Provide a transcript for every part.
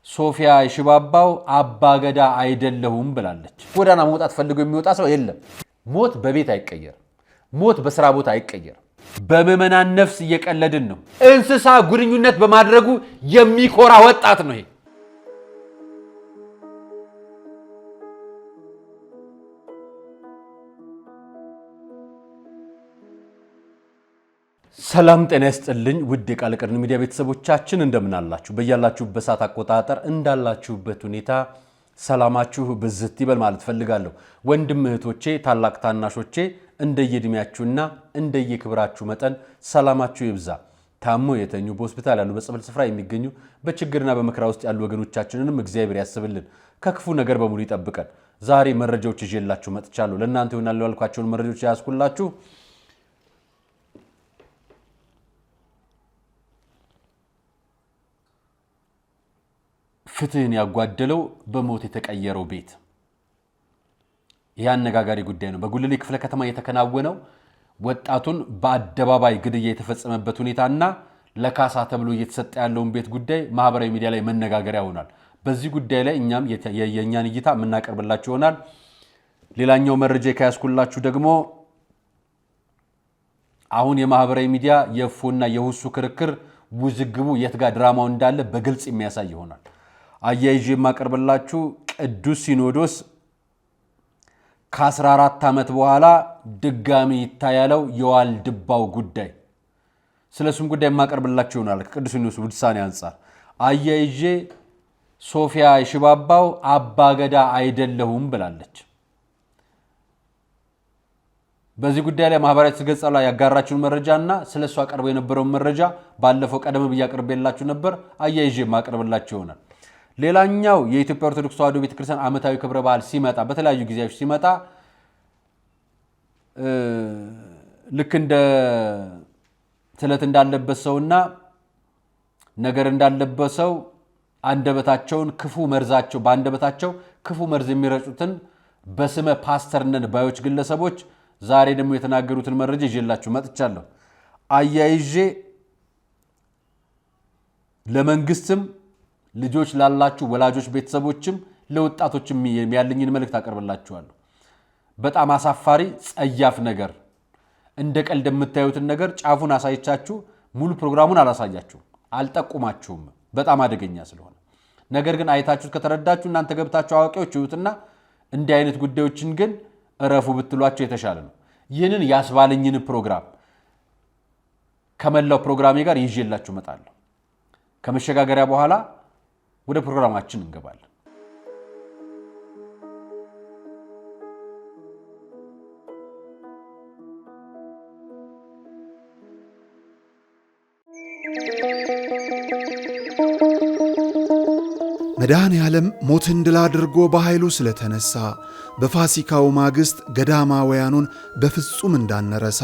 ሶፊያ ሽባባው አባገዳ አይደለሁም ብላለች። ጎዳና መውጣት ፈልጎ የሚወጣ ሰው የለም። ሞት በቤት አይቀየር፣ ሞት በስራ ቦታ አይቀየር። በመመናን ነፍስ እየቀለድን ነው። እንስሳ ግንኙነት በማድረጉ የሚኮራ ወጣት ነው ይሄ። ሰላም ጤና ይስጥልኝ ውድ የቃል ቅርን ሚዲያ ቤተሰቦቻችን እንደምን አላችሁ? በእያላችሁበት ሰዓት አቆጣጠር እንዳላችሁበት ሁኔታ ሰላማችሁ ብዝት ይበል ማለት ፈልጋለሁ። ወንድም እህቶቼ፣ ታላቅ ታናሾቼ እንደየእድሜያችሁና እንደየክብራችሁ መጠን ሰላማችሁ ይብዛ። ታሞ የተኙ በሆስፒታል ያሉ በጸበል ስፍራ የሚገኙ በችግርና በመከራ ውስጥ ያሉ ወገኖቻችንንም እግዚአብሔር ያስብልን፣ ከክፉ ነገር በሙሉ ይጠብቀን። ዛሬ መረጃዎች ይዤላችሁ መጥቻለሁ። ለእናንተ ይሆናሉ ያልኳቸውን መረጃዎች ያስኩላችሁ። ፍትህን ያጓደለው በሞት የተቀየረው ቤት ይህ አነጋጋሪ ጉዳይ ነው። በጉልሌ ክፍለ ከተማ የተከናወነው ወጣቱን በአደባባይ ግድያ የተፈጸመበት ሁኔታና ለካሳ ተብሎ እየተሰጠ ያለውን ቤት ጉዳይ ማህበራዊ ሚዲያ ላይ መነጋገሪያ ሆኗል። በዚህ ጉዳይ ላይ እኛም የኛን እይታ የምናቀርብላችሁ ይሆናል። ሌላኛው መረጃ ከያዝኩላችሁ ደግሞ አሁን የማህበራዊ ሚዲያ የፎና የሁሱ ክርክር ውዝግቡ የት ጋር ድራማው እንዳለ በግልጽ የሚያሳይ ይሆናል። አያይዤ የማቀርብላችሁ ቅዱስ ሲኖዶስ ከ14 ዓመት በኋላ ድጋሚ ይታያለው የዋልድባው ጉዳይ ስለሱም ጉዳይ የማቀርብላችሁ ይሆናል። ከቅዱስ ሲኖዶስ ውሳኔ አንፃር አያይዤ ሶፊያ ሽባባው አባገዳ አይደለሁም ብላለች። በዚህ ጉዳይ ላይ ማህበራዊ ገጽ ላይ ያጋራችሁን መረጃና ስለሱ አቀርበው የነበረው መረጃ ባለፈው ቀደም ብዬ አቀርቤላችሁ ነበር። አያይዤ የማቀርብላችሁ ይሆናል። ሌላኛው የኢትዮጵያ ኦርቶዶክስ ተዋሕዶ ቤተክርስቲያን ዓመታዊ ክብረ በዓል ሲመጣ በተለያዩ ጊዜያት ሲመጣ ልክ እንደ ስለት እንዳለበት ሰውና ነገር እንዳለበት ሰው አንደበታቸውን ክፉ መርዛቸው በአንደበታቸው ክፉ መርዝ የሚረጩትን በስመ ፓስተርነን ባዮች ግለሰቦች ዛሬ ደግሞ የተናገሩትን መረጃ ይዤላችሁ መጥቻለሁ። አያይዤ ለመንግስትም ልጆች ላላችሁ ወላጆች ቤተሰቦችም ለወጣቶችም ያለኝን መልእክት አቀርብላችኋለሁ። በጣም አሳፋሪ ጸያፍ ነገር እንደ ቀልድ የምታዩትን ነገር ጫፉን አሳይቻችሁ ሙሉ ፕሮግራሙን አላሳያችሁም፣ አልጠቁማችሁም። በጣም አደገኛ ስለሆነ ነገር ግን አይታችሁት ከተረዳችሁ እናንተ ገብታችሁ አዋቂዎች ይዩትና እንዲህ አይነት ጉዳዮችን ግን እረፉ ብትሏቸው የተሻለ ነው። ይህንን ያስባለኝን ፕሮግራም ከመላው ፕሮግራሜ ጋር ይዤላችሁ እመጣለሁ። ከመሸጋገሪያ በኋላ ወደ ፕሮግራማችን እንገባለን። መድኃኔ ዓለም ሞትን ድል አድርጎ በኃይሉ ስለተነሳ በፋሲካው ማግስት ገዳማውያኑን በፍጹም እንዳንረሳ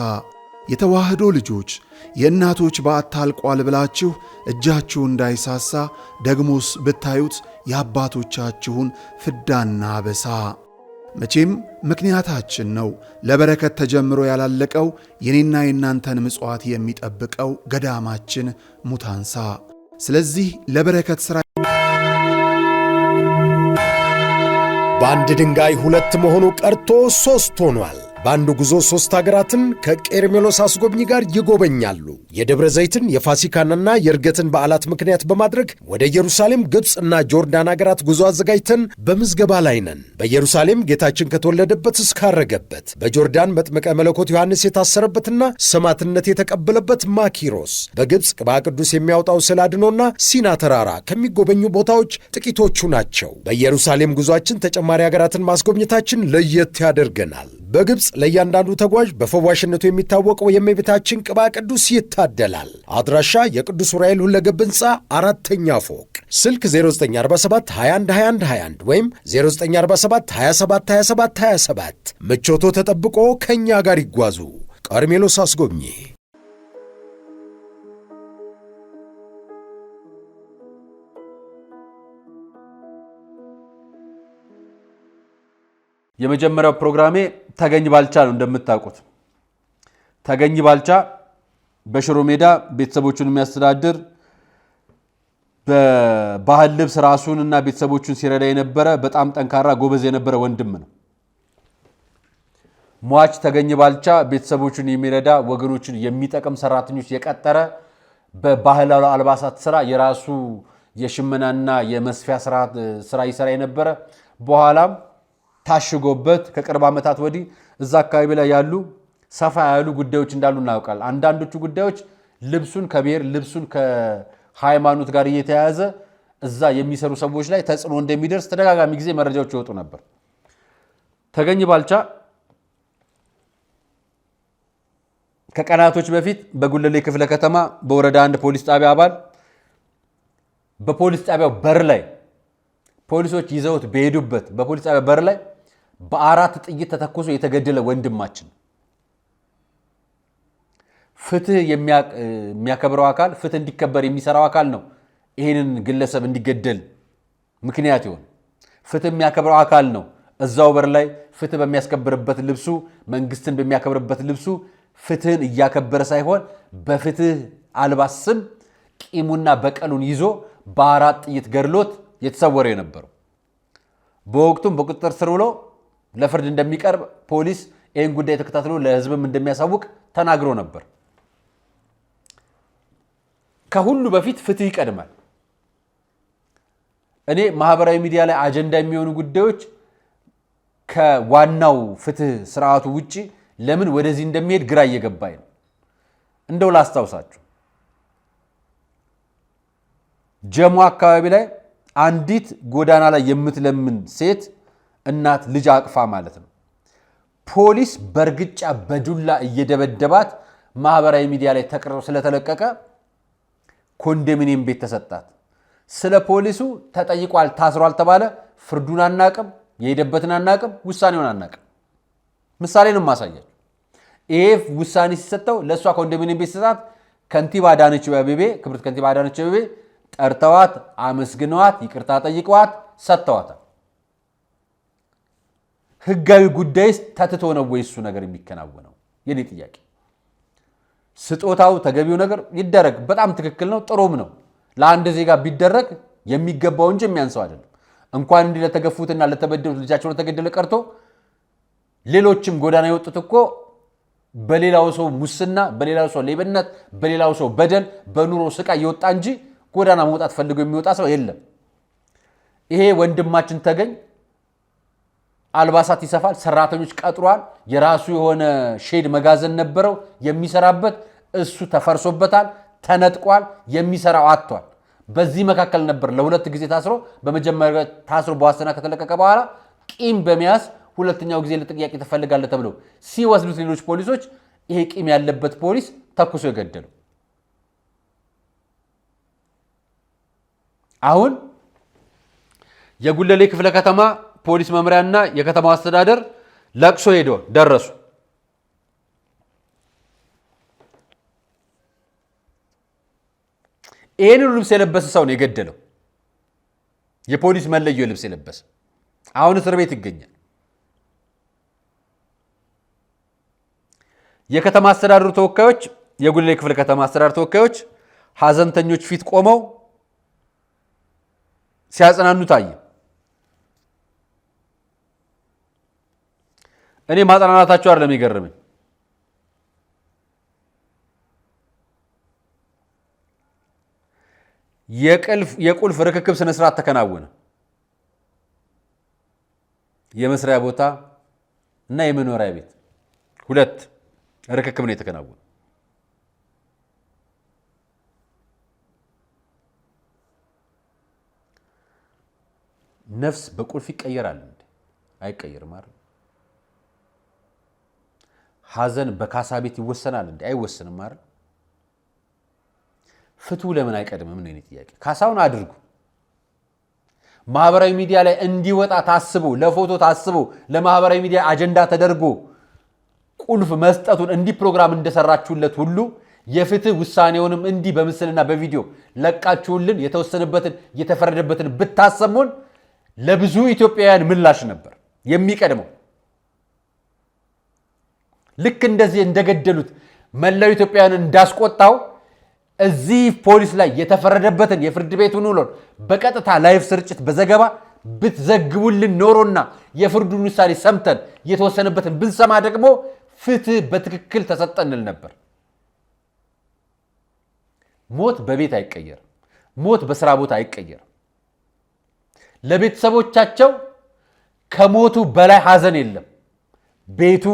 የተዋህዶ ልጆች የእናቶች በዓት አልቋል ብላችሁ እጃችሁ እንዳይሳሳ ደግሞስ ብታዩት የአባቶቻችሁን ፍዳና አበሳ። መቼም ምክንያታችን ነው ለበረከት ተጀምሮ ያላለቀው የኔና የናንተን ምጽዋት የሚጠብቀው ገዳማችን ሙታንሳ። ስለዚህ ለበረከት ሥራ በአንድ ድንጋይ ሁለት መሆኑ ቀርቶ ሦስት ሆኗል። በአንድ ጉዞ 3 ሀገራትን ከቄርሜሎስ አስጎብኚ ጋር ይጎበኛሉ። የደብረ ዘይትን የፋሲካንና የእርገትን በዓላት ምክንያት በማድረግ ወደ ኢየሩሳሌም፣ ግብፅና ጆርዳን ሀገራት ጉዞ አዘጋጅተን በምዝገባ ላይ ነን። በኢየሩሳሌም ጌታችን ከተወለደበት እስካረገበት፣ በጆርዳን መጥምቀ መለኮት ዮሐንስ የታሰረበትና ሰማዕትነት የተቀበለበት ማኪሮስ፣ በግብፅ ቅባ ቅዱስ የሚያወጣው ስላድኖና ሲና ተራራ ከሚጎበኙ ቦታዎች ጥቂቶቹ ናቸው። በኢየሩሳሌም ጉዞአችን ተጨማሪ ሀገራትን ማስጎብኘታችን ለየት ያደርገናል። በግብፅ ለእያንዳንዱ ተጓዥ በፈዋሽነቱ የሚታወቀው የእመቤታችን ቅባ ቅዱስ ይታደላል። አድራሻ የቅዱስ ዑራኤል ሁለገብ ሕንፃ 4ኛ ፎቅ፣ ስልክ 0947 21 21 21 ወይም 0947 27 27 27። ምቾቶ ተጠብቆ ከእኛ ጋር ይጓዙ። ቀርሜሎስ አስጎብኚ። የመጀመሪያው ፕሮግራሜ ተገኝ ባልቻ ነው። እንደምታውቁት ተገኝ ባልቻ በሽሮ ሜዳ ቤተሰቦቹን የሚያስተዳድር በባህል ልብስ ራሱንና ቤተሰቦቹን ሲረዳ የነበረ በጣም ጠንካራ ጎበዝ የነበረ ወንድም ነው። ሟች ተገኘ ባልቻ ቤተሰቦቹን የሚረዳ ወገኖችን የሚጠቅም ሰራተኞች የቀጠረ በባህላዊ አልባሳት ስራ የራሱ የሽመናና የመስፊያ ስራ ይሰራ የነበረ በኋላም ታሽጎበት ከቅርብ ዓመታት ወዲህ እዛ አካባቢ ላይ ያሉ ሰፋ ያሉ ጉዳዮች እንዳሉ እናውቃለን። አንዳንዶቹ ጉዳዮች ልብሱን ከብሔር ልብሱን ከሃይማኖት ጋር እየተያያዘ እዛ የሚሰሩ ሰዎች ላይ ተጽዕኖ እንደሚደርስ ተደጋጋሚ ጊዜ መረጃዎች ይወጡ ነበር። ተገኘ ባልቻ ከቀናቶች በፊት በጉለሌ ክፍለ ከተማ በወረዳ 1 ፖሊስ ጣቢያ አባል በፖሊስ ጣቢያው በር ላይ ፖሊሶች ይዘውት በሄዱበት በፖሊስ ጣቢያ በር ላይ በ4 ጥይት ተተኩሶ የተገደለ ወንድማችን ፍትህ የሚያከብረው አካል ፍትህ እንዲከበር የሚሰራው አካል ነው ይሄንን ግለሰብ እንዲገደል ምክንያት ይሆን። ፍትህ የሚያከብረው አካል ነው እዛው በር ላይ ፍትህ በሚያስከብርበት ልብሱ መንግስትን በሚያከብርበት ልብሱ ፍትህን እያከበረ ሳይሆን በፍትህ አልባስ ስም ቂሙና በቀሉን ይዞ በ4 ጥይት ገድሎት የተሰወረ የነበረው። በወቅቱም በቁጥጥር ስር ውሎ ለፍርድ እንደሚቀርብ ፖሊስ ይህን ጉዳይ ተከታትሎ ለህዝብም እንደሚያሳውቅ ተናግሮ ነበር። ከሁሉ በፊት ፍትህ ይቀድማል። እኔ ማህበራዊ ሚዲያ ላይ አጀንዳ የሚሆኑ ጉዳዮች ከዋናው ፍትህ ስርዓቱ ውጪ ለምን ወደዚህ እንደሚሄድ ግራ እየገባኝ ነው። እንደው ላስታውሳችሁ ጀሞ አካባቢ ላይ አንዲት ጎዳና ላይ የምትለምን ሴት እናት ልጅ አቅፋ ማለት ነው ፖሊስ በርግጫ በዱላ እየደበደባት ማህበራዊ ሚዲያ ላይ ተቀርጾ ስለተለቀቀ ኮንዶሚኒየም ቤት ተሰጣት። ስለ ፖሊሱ ተጠይቋል፣ ታስሯል ተባለ። ፍርዱን አናቅም፣ የሄደበትን አናቅም፣ ውሳኔውን አናቅም። ምሳሌ ነው ማሳያችሁ። ይሄ ውሳኔ ሲሰጠው ለእሷ ኮንዶሚኒየም ቤት ሲሰጣት ከንቲባ አዳነች አቤቤ ክብርት ከንቲባ አዳነች አቤቤ ጠርተዋት አመስግነዋት ይቅርታ ጠይቀዋት ሰጥተዋታል። ህጋዊ ጉዳይስ ተትቶ ነው ወይ እሱ ነገር የሚከናወነው? የኔ ጥያቄ። ስጦታው ተገቢው ነገር ይደረግ፣ በጣም ትክክል ነው፣ ጥሩም ነው። ለአንድ ዜጋ ቢደረግ የሚገባው እንጂ የሚያንሰው አይደለም። እንኳን እንዲህ ለተገፉትና ለተበደሉት ልጃቸው ለተገደለ ቀርቶ ሌሎችም ጎዳና የወጡት እኮ በሌላው ሰው ሙስና፣ በሌላው ሰው ሌብነት፣ በሌላው ሰው በደል፣ በኑሮ ስቃይ የወጣ እንጂ ጎዳና መውጣት ፈልጎ የሚወጣ ሰው የለም። ይሄ ወንድማችን ተገኝ አልባሳት ይሰፋል፣ ሰራተኞች ቀጥሯል። የራሱ የሆነ ሼድ መጋዘን ነበረው የሚሰራበት፣ እሱ ተፈርሶበታል፣ ተነጥቋል፣ የሚሰራው አጥቷል። በዚህ መካከል ነበር ለ2 ጊዜ ታስሮ በመጀመሪያ ታስሮ በዋስትና ከተለቀቀ በኋላ ቂም በመያዝ ሁለተኛው ጊዜ ለጥያቄ ተፈልጋለ ተብሎ ሲወስዱት ሌሎች ፖሊሶች ይሄ ቂም ያለበት ፖሊስ ተኩሶ የገደለው። አሁን የጉለሌ ክፍለ ከተማ ፖሊስ መምሪያና የከተማው አስተዳደር ለቅሶ ሄደው ደረሱ። ይሄን ልብስ የለበሰ ሰው ነው የገደለው። የፖሊስ መለዮ ልብስ የለበሰ አሁን እስር ቤት ይገኛል። የከተማ አስተዳደሩ ተወካዮች የጉለሌ ክፍለ ከተማ አስተዳደር ተወካዮች ሀዘንተኞች ፊት ቆመው ሲያጽናኑ ታየ። እኔ ማጽናናታቸው አይደለም የገረመኝ፣ የቁልፍ ርክክብ ስነ ስርዓት ተከናወነ። የመስሪያ ቦታ እና የመኖሪያ ቤት 2 ርክክብ ነው የተከናወነ። ነፍስ በቁልፍ ይቀየራል እንዴ? አይቀየርም አይደል? ሐዘን በካሳ ቤት ይወሰናል እንዴ? አይወሰንም አይደል? ፍትሁ ለምን አይቀድምም ነው የኔ ጥያቄ። ካሳውን አድርጉ። ማህበራዊ ሚዲያ ላይ እንዲወጣ ታስቦ ለፎቶ ታስቦ ለማህበራዊ ሚዲያ አጀንዳ ተደርጎ ቁልፍ መስጠቱን እንዲህ ፕሮግራም እንደሰራችሁለት ሁሉ የፍትህ ውሳኔውንም እንዲህ በምስልና በቪዲዮ ለቃችሁልን የተወሰነበትን የተፈረደበትን ብታሰሙን ለብዙ ኢትዮጵያውያን ምላሽ ነበር የሚቀድመው። ልክ እንደዚህ እንደገደሉት መላው ኢትዮጵያውያን እንዳስቆጣው እዚህ ፖሊስ ላይ የተፈረደበትን የፍርድ ቤቱን ውሎን በቀጥታ ላይቭ ስርጭት በዘገባ ብትዘግቡልን ኖሮና የፍርዱን ውሳኔ ሰምተን የተወሰነበትን ብንሰማ ደግሞ ፍትህ በትክክል ተሰጠንል ነበር። ሞት በቤት አይቀየርም። ሞት በስራ ቦታ አይቀየርም። ለቤተሰቦቻቸው ከሞቱ በላይ ሐዘን የለም። ቤቱ፣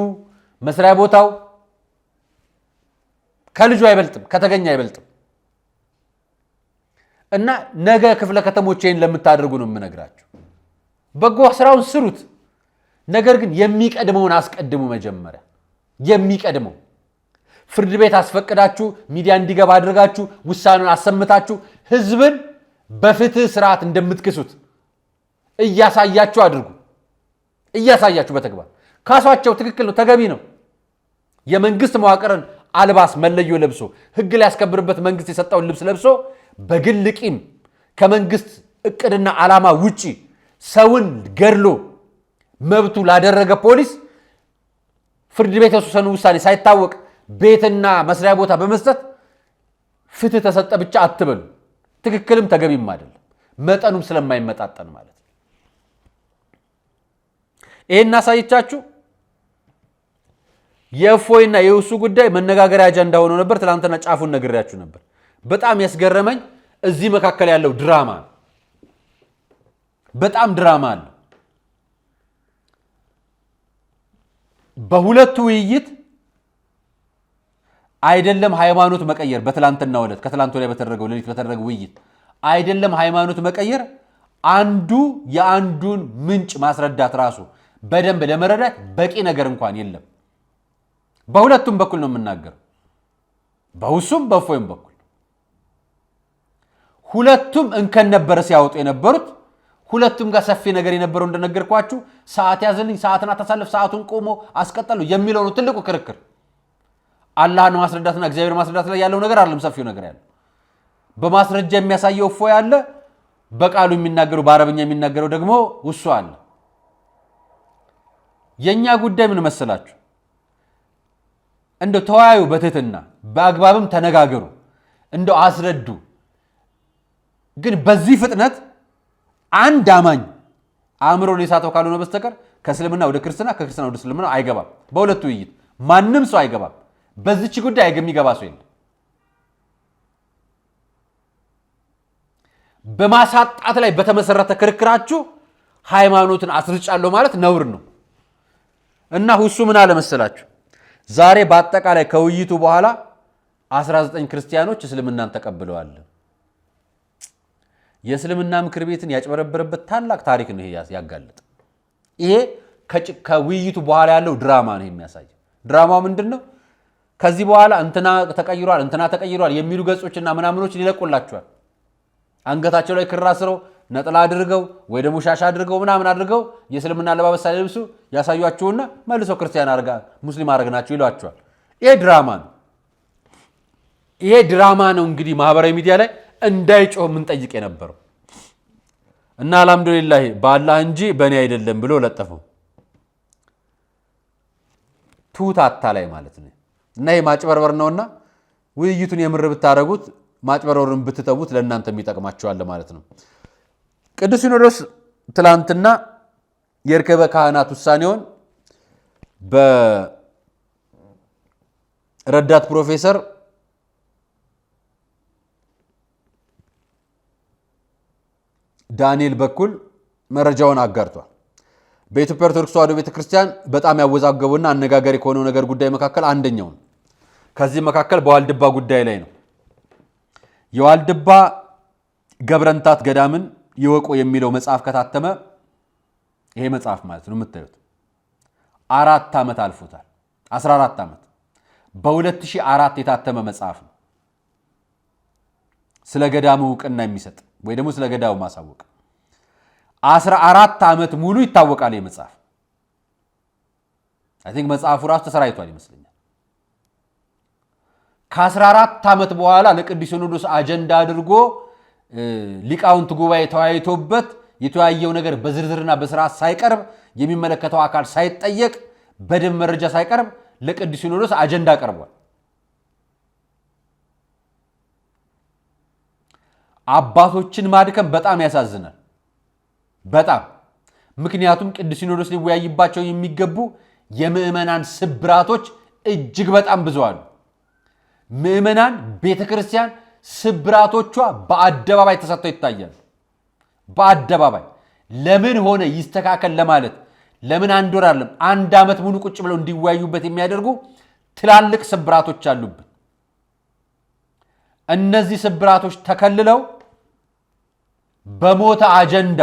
መስሪያ ቦታው ከልጁ አይበልጥም፣ ከተገኘ አይበልጥም። እና ነገ ክፍለ ከተሞቼን ለምታደርጉ ነው የምነግራችሁ። በጎ ስራውን ስሩት። ነገር ግን የሚቀድመውን አስቀድሙ። መጀመሪያ የሚቀድመው ፍርድ ቤት አስፈቅዳችሁ ሚዲያ እንዲገባ አድርጋችሁ ውሳኔውን አሰምታችሁ ህዝብን በፍትህ ስርዓት እንደምትክሱት እያሳያችሁ አድርጉ። እያሳያችሁ በተግባር ካሷቸው። ትክክል ነው፣ ተገቢ ነው። የመንግስት መዋቅርን አልባስ መለዮ ለብሶ ህግ ላይ ያስከብርበት መንግስት የሰጠውን ልብስ ለብሶ በግል ቂም ከመንግስት እቅድና ዓላማ ውጪ ሰውን ገድሎ መብቱ ላደረገ ፖሊስ ፍርድ ቤት የተወሰኑ ውሳኔ ሳይታወቅ ቤትና መስሪያ ቦታ በመስጠት ፍትህ ተሰጠ ብቻ አትበሉ። ትክክልም ተገቢም አይደለም፣ መጠኑም ስለማይመጣጠን ማለት ነው። ይሄን አሳይቻችሁ የእፎይና የውሱ ጉዳይ መነጋገሪያ አጀንዳ ሆኖ ነበር። ትናንትና ጫፉን ነግሬያችሁ ነበር። በጣም ያስገረመኝ እዚህ መካከል ያለው ድራማ ነው። በጣም ድራማ አለ። በሁለቱ ውይይት አይደለም ሃይማኖት መቀየር፣ በትላንትናው ዕለት ከትላንት ወዲያ በተደረገው ሌሊት በተደረገው ውይይት አይደለም ሃይማኖት መቀየር፣ አንዱ የአንዱን ምንጭ ማስረዳት ራሱ በደንብ ለመረዳት በቂ ነገር እንኳን የለም። በሁለቱም በኩል ነው የምናገረው፣ በውሱም በእፎይም በኩል ሁለቱም እንከን ነበር ሲያወጡ የነበሩት። ሁለቱም ጋር ሰፊ ነገር የነበረው እንደነገርኳችሁ ሰዓት ያዘልኝ፣ ሰዓትን አታሳልፍ፣ ሰዓቱን ቆሞ አስቀጠሉ የሚለው ነው ትልቁ ክርክር። አላህን ማስረዳትና እግዚአብሔር ማስረዳት ላይ ያለው ነገር አይደለም ሰፊው ነገር ያለው። በማስረጃ የሚያሳየው እፎይ አለ፣ በቃሉ የሚናገረው በአረብኛ የሚናገረው ደግሞ ውሱ አለ። የኛ ጉዳይ ምን መሰላችሁ? እንደው ተወያዩ፣ በትህትና በአግባብም ተነጋገሩ፣ እንደው አስረዱ። ግን በዚህ ፍጥነት አንድ አማኝ አእምሮን የሳተው ካልሆነ በስተቀር ከእስልምና ወደ ክርስትና ከክርስትና ወደ እስልምና አይገባም። በሁለቱ ውይይት ማንም ሰው አይገባም። በዚች ጉዳይ የሚገባ ሰው የለም። በማሳጣት ላይ በተመሰረተ ክርክራችሁ ሃይማኖትን አስርጫለሁ ማለት ነውር ነው። እና ሁሱ ምን አለ መሰላችሁ? ዛሬ በአጠቃላይ ከውይይቱ በኋላ 19 ክርስቲያኖች እስልምናን ተቀብለዋል። የእስልምና ምክር ቤትን ያጭበረበረበት ታላቅ ታሪክ ነው ይሄ ያጋለጠ። ይሄ ከውይይቱ በኋላ ያለው ድራማ ነው የሚያሳይ። ድራማው ምንድነው? ከዚህ በኋላ እንትና ተቀይሯል የሚሉ ገጾችና ምናምኖች ይለቁላቸዋል። አንገታቸው ላይ ክር አስረው ነጥላ አድርገው ወይ ደግሞ ሻሽ አድርገው ምናምን አድርገው የእስልምና አለባበስ ሳይለብሱ ያሳዩአችሁና መልሶ ክርስቲያን ሙስሊም አረግናችሁ ይሏቸዋል። ይሄ ድራማ ነው። እንግዲህ ማህበራዊ ሚዲያ ላይ እንዳይጮህ ምን ጠይቅ የነበረው እና አልሐምዱሊላህ በአላህ እንጂ በእኔ አይደለም ብሎ ለጠፈው። ቱታታ ላይ ማለት ነው። እና ይሄ ማጭበርበር ነውና ውይይቱን የምር ብታረጉት ማጭበርበርን ብትተውት ለእናንተ የሚጠቅማችኋል ማለት ነው። ቅዱስ ሲኖዶስ ትላንትና የርክበ ካህናት ውሳኔውን በረዳት ፕሮፌሰር ዳንኤል በኩል መረጃውን አጋርቷል። በኢትዮጵያ ኦርቶዶክስ ተዋሕዶ ቤተክርስቲያን በጣም ያወዛገቡና አነጋጋሪ ከሆነው ነገር ጉዳይ መካከል አንደኛው ነው። ከዚህ መካከል በዋልድባ ጉዳይ ላይ ነው። የዋልድባ ገብረንታት ገዳምን ይወቁ የሚለው መጽሐፍ ከታተመ ይሄ መጽሐፍ ማለት ነው የምታዩት 4 ዓመት አልፎታል። 14 ዓመት በ2004 የታተመ መጽሐፍ ነው። ስለ ገዳሙ ዕውቅና የሚሰጥ ወይ ደግሞ ስለ ገዳሙ ማሳወቅ 14 ዓመት ሙሉ ይታወቃል። የመጽሐፍ አይ ቲንክ መጽሐፉ ራሱ ተሰራይቷል ይመስለኛል። ከ14 ዓመት በኋላ ለቅዱስ ሲኖዶስ አጀንዳ አድርጎ ሊቃውንት ጉባኤ ተወያይቶበት የተወያየው ነገር በዝርዝርና በስርዓት ሳይቀርብ የሚመለከተው አካል ሳይጠየቅ በደንብ መረጃ ሳይቀርብ ለቅዱስ ሲኖዶስ አጀንዳ ቀርቧል። አባቶችን ማድከም በጣም ያሳዝናል። በጣም ምክንያቱም ቅዱስ ሲኖዶስ ሊወያይባቸው የሚገቡ የምዕመናን ስብራቶች እጅግ በጣም ብዙ አሉ። ምዕመናን ቤተክርስቲያን ስብራቶቿ በአደባባይ ተሰጥተው ይታያሉ። በአደባባይ ለምን ሆነ ይስተካከል ለማለት ለምን አንድ ወር አይደለም 1 ዓመት ሙሉ ቁጭ ብለው እንዲወያዩበት የሚያደርጉ ትላልቅ ስብራቶች አሉብን። እነዚህ ስብራቶች ተከልለው በሞተ አጀንዳ